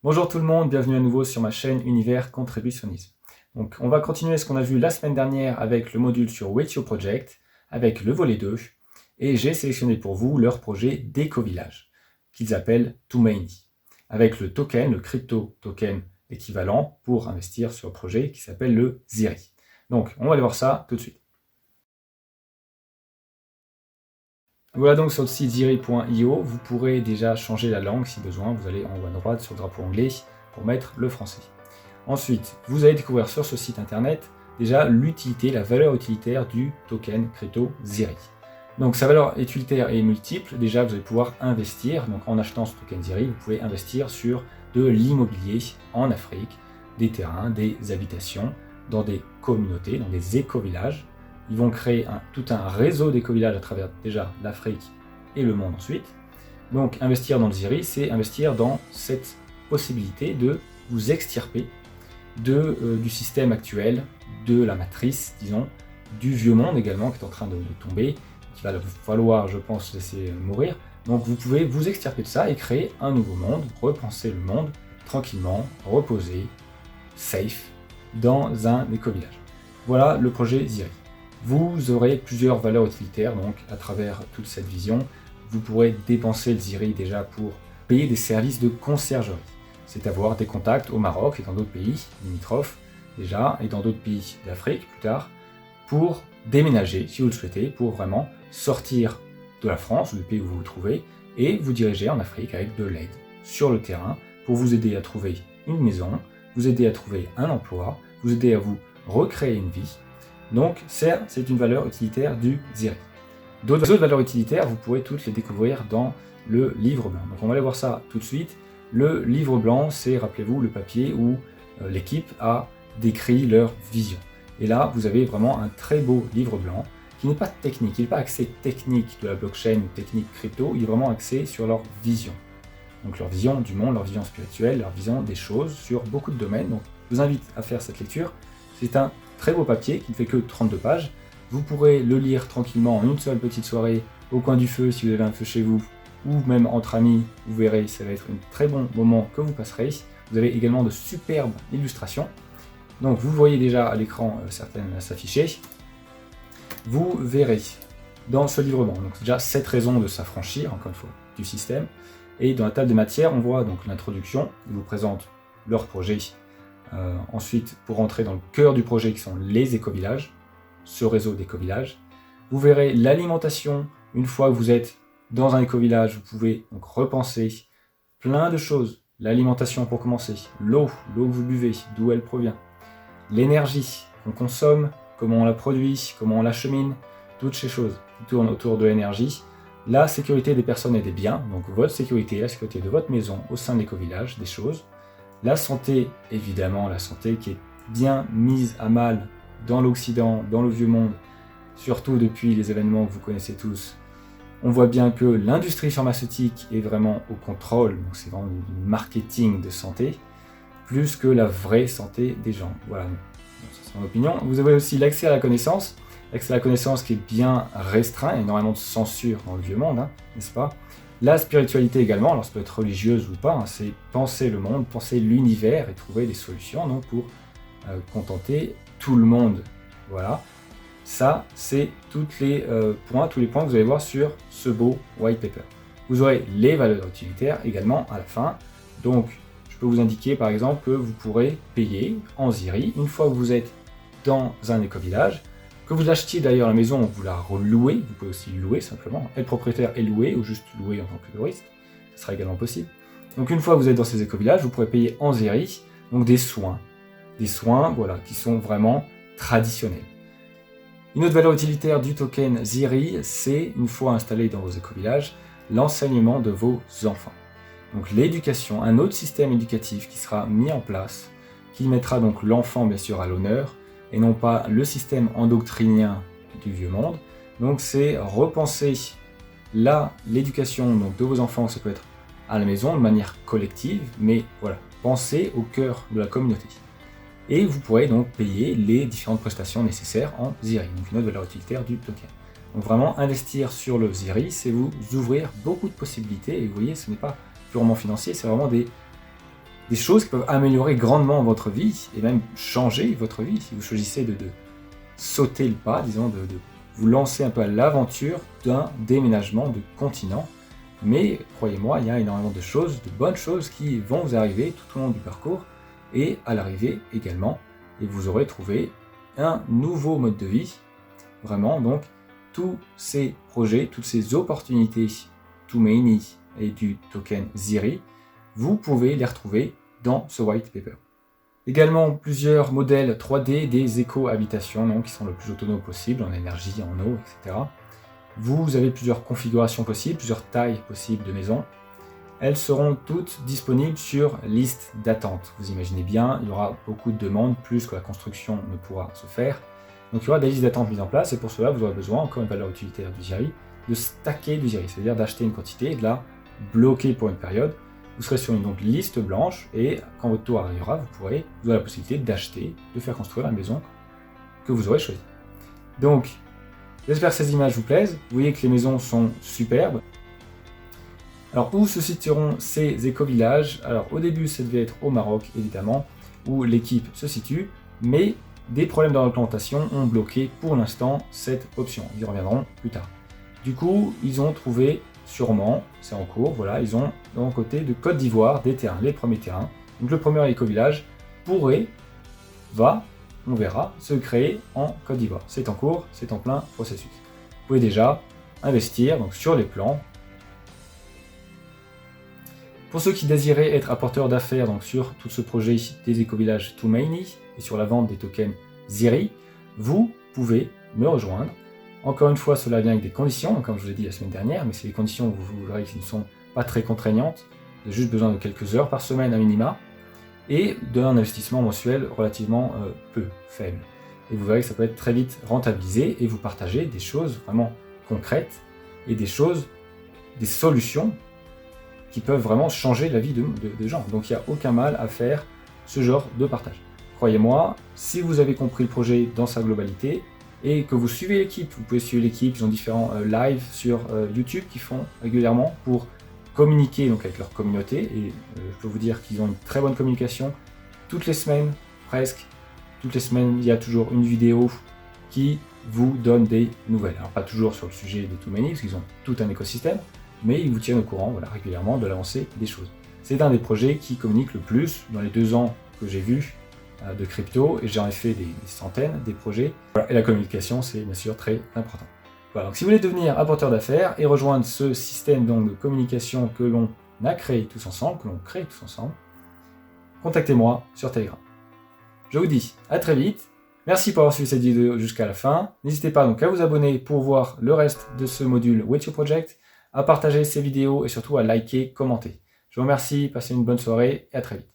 Bonjour tout le monde, bienvenue à nouveau sur ma chaîne Univers Contributionnisme. Donc on va continuer ce qu'on a vu la semaine dernière avec le module sur Wetio Project, avec le volet 2, et j'ai sélectionné pour vous leur projet d'éco-village, qu'ils appellent Tumaini, avec le token, le crypto token équivalent pour investir sur le projet qui s'appelle le Ziri. Donc on va aller voir ça tout de suite. Voilà donc sur le site ziri.io, vous pourrez déjà changer la langue si besoin, vous allez en haut à droite sur le drapeau anglais pour mettre le français. Ensuite, vous allez découvrir sur ce site internet déjà l'utilité, la valeur utilitaire du token crypto Ziri. Donc sa valeur utilitaire est multiple, déjà vous allez pouvoir investir, donc en achetant ce token Ziri, vous pouvez investir sur de l'immobilier en Afrique, des terrains, des habitations, dans des communautés, dans des éco-villages. Ils vont créer tout un réseau d'éco-villages à travers déjà l'Afrique et le monde ensuite. Donc investir dans le Ziri, c'est investir dans cette possibilité de vous extirper du système actuel, de la matrice, disons, du vieux monde également qui est en train de tomber, qu'il va falloir, je pense, laisser mourir. Donc vous pouvez vous extirper de ça et créer un nouveau monde, repenser le monde tranquillement, reposé, safe, dans un éco-village. Voilà le projet Ziri. Vous aurez plusieurs valeurs utilitaires donc à travers toute cette vision. Vous pourrez dépenser le Ziri déjà pour payer des services de conciergerie. C'est avoir des contacts au Maroc et dans d'autres pays limitrophes déjà, et dans d'autres pays d'Afrique plus tard, pour déménager, si vous le souhaitez, pour vraiment sortir de la France ou du pays où vous vous trouvez, et vous diriger en Afrique avec de l'aide sur le terrain pour vous aider à trouver une maison, vous aider à trouver un emploi, vous aider à vous recréer une vie. Donc c'est une valeur utilitaire du Ziri. D'autres valeurs utilitaires, vous pourrez toutes les découvrir dans le livre blanc. Donc on va aller voir ça tout de suite. Le livre blanc, c'est, rappelez-vous, le papier où l'équipe a décrit leur vision. Et là, vous avez vraiment un très beau livre blanc qui n'est pas technique, il n'est pas axé technique de la blockchain ou technique crypto, il est vraiment axé sur leur vision. Donc leur vision du monde, leur vision spirituelle, leur vision des choses sur beaucoup de domaines. Donc je vous invite à faire cette lecture. C'est un très beau papier qui ne fait que 32 pages. Vous pourrez le lire tranquillement en une seule petite soirée au coin du feu si vous avez un feu chez vous, ou même entre amis, vous verrez, ça va être un très bon moment que vous passerez. Vous avez également de superbes illustrations. Donc vous voyez déjà à l'écran certaines s'afficher. Vous verrez dans ce livre blanc, donc déjà 7 raisons de s'affranchir, encore une fois, du système. Et dans la table des matières, on voit donc l'introduction, ils vous présentent leur projet. Ensuite, pour rentrer dans le cœur du projet qui sont les éco-villages, ce réseau d'éco-villages. Vous verrez l'alimentation. Une fois que vous êtes dans un éco-village, vous pouvez donc repenser plein de choses. L'alimentation pour commencer, l'eau que vous buvez, d'où elle provient. L'énergie qu'on consomme, comment on la produit, comment on l'achemine, toutes ces choses qui tournent autour de l'énergie. La sécurité des personnes et des biens, donc votre sécurité, la sécurité de votre maison au sein de l'éco-village, des choses. La santé, évidemment, la santé qui est bien mise à mal dans l'Occident, dans le vieux monde, surtout depuis les événements que vous connaissez tous. On voit bien que l'industrie pharmaceutique est vraiment au contrôle, donc c'est vraiment du marketing de santé, plus que la vraie santé des gens. Voilà, c'est mon opinion. Vous avez aussi l'accès à la connaissance qui est bien restreint, il y a énormément de censure dans le vieux monde, n'est-ce pas? La spiritualité également, alors ça peut être religieuse ou pas, c'est penser le monde, penser l'univers et trouver des solutions donc, pour contenter tout le monde. Voilà, ça c'est tous les points que vous allez voir sur ce beau white paper. Vous aurez les valeurs utilitaires également à la fin. Donc je peux vous indiquer par exemple que vous pourrez payer en Ziri une fois que vous êtes dans un éco-village. Que vous achetiez d'ailleurs la maison, vous la relouez, vous pouvez aussi louer simplement, être propriétaire et louer, ou juste louer en tant que touriste, ce sera également possible. Donc une fois que vous êtes dans ces éco-villages, vous pourrez payer en Ziri, donc des soins voilà, qui sont vraiment traditionnels. Une autre valeur utilitaire du token Ziri, c'est, une fois installé dans vos éco-villages, l'enseignement de vos enfants. Donc l'éducation, un autre système éducatif qui sera mis en place, qui mettra donc l'enfant bien sûr à l'honneur, et non pas le système endoctrinien du vieux monde. Donc c'est repenser l'éducation de vos enfants, ça peut être à la maison de manière collective, mais voilà, pensez au cœur de la communauté. Et vous pourrez donc payer les différentes prestations nécessaires en Ziri, donc une autre valeur utilitaire du token. Donc vraiment investir sur le Ziri, c'est vous ouvrir beaucoup de possibilités, et vous voyez, ce n'est pas purement financier, c'est vraiment des des choses qui peuvent améliorer grandement votre vie et même changer votre vie si vous choisissez de sauter le pas, disons, de vous lancer un peu à l'aventure d'un déménagement de continent. Mais croyez-moi, il y a énormément de choses, de bonnes choses qui vont vous arriver tout au long du parcours et à l'arrivée également. Et vous aurez trouvé un nouveau mode de vie. Vraiment, donc, tous ces projets, toutes ces opportunités Toomany et du token Ziri, vous pouvez les retrouver dans ce white paper. Également plusieurs modèles 3D des éco-habitations, donc, qui sont le plus autonomes possible en énergie, en eau, etc. Vous avez plusieurs configurations possibles, plusieurs tailles possibles de maisons. Elles seront toutes disponibles sur liste d'attente. Vous imaginez bien, il y aura beaucoup de demandes, plus que la construction ne pourra se faire. Donc il y aura des listes d'attente mises en place, et pour cela, vous aurez besoin, encore une valeur utilitaire du Ziri, de stacker du Ziri, c'est-à-dire d'acheter une quantité et de la bloquer pour une période. Vous serez sur une liste blanche, et quand votre tour arrivera, vous aurez la possibilité d'acheter, de faire construire la maison que vous aurez choisie. Donc, j'espère que ces images vous plaisent. Vous voyez que les maisons sont superbes. Alors, où se situeront ces éco-villages? Alors, au début, ça devait être au Maroc, évidemment, où l'équipe se situe, mais des problèmes de replantation ont bloqué pour l'instant cette option. Ils y reviendront plus tard. Du coup, ils ont trouvé, sûrement, c'est en cours, voilà, ils ont d'un côté de Côte d'Ivoire des terrains, les premiers terrains. Donc, le premier éco-village on verra, se créer en Côte d'Ivoire. C'est en cours, c'est en plein processus. Vous pouvez déjà investir donc, sur les plans. Pour ceux qui désiraient être apporteurs d'affaires donc sur tout ce projet des éco-villages Toomany et sur la vente des tokens Ziri, vous pouvez me rejoindre. Encore une fois, cela vient avec des conditions, comme je vous l'ai dit la semaine dernière, mais c'est des conditions, vous verrez, qui ne sont pas très contraignantes. Vous avez juste besoin de quelques heures par semaine à minima, et d'un investissement mensuel relativement peu faible. Et vous verrez que ça peut être très vite rentabilisé, et vous partagez des choses vraiment concrètes, et des solutions qui peuvent vraiment changer la vie de gens. Donc il n'y a aucun mal à faire ce genre de partage. Croyez-moi, si vous avez compris le projet dans sa globalité, et que vous suivez l'équipe, vous pouvez suivre l'équipe, ils ont différents lives sur YouTube qu'ils font régulièrement pour communiquer donc avec leur communauté, et je peux vous dire qu'ils ont une très bonne communication. Toutes les semaines, presque, toutes les semaines, il y a toujours une vidéo qui vous donne des nouvelles. Alors pas toujours sur le sujet des Toomany, parce qu'ils ont tout un écosystème, mais ils vous tiennent au courant régulièrement de l'avancée des choses. C'est un des projets qui communique le plus dans les 2 ans que j'ai vus de crypto, et j'en ai fait des centaines, des projets. Voilà. Et la communication, c'est bien sûr très important. Voilà, donc si vous voulez devenir apporteur d'affaires et rejoindre ce système donc, de communication que l'on a créé tous ensemble, contactez-moi sur Telegram. Je vous dis à très vite. Merci pour avoir suivi cette vidéo jusqu'à la fin. N'hésitez pas donc à vous abonner pour voir le reste de ce module With Your Project, à partager ces vidéos et surtout à liker, commenter. Je vous remercie, passez une bonne soirée et à très vite.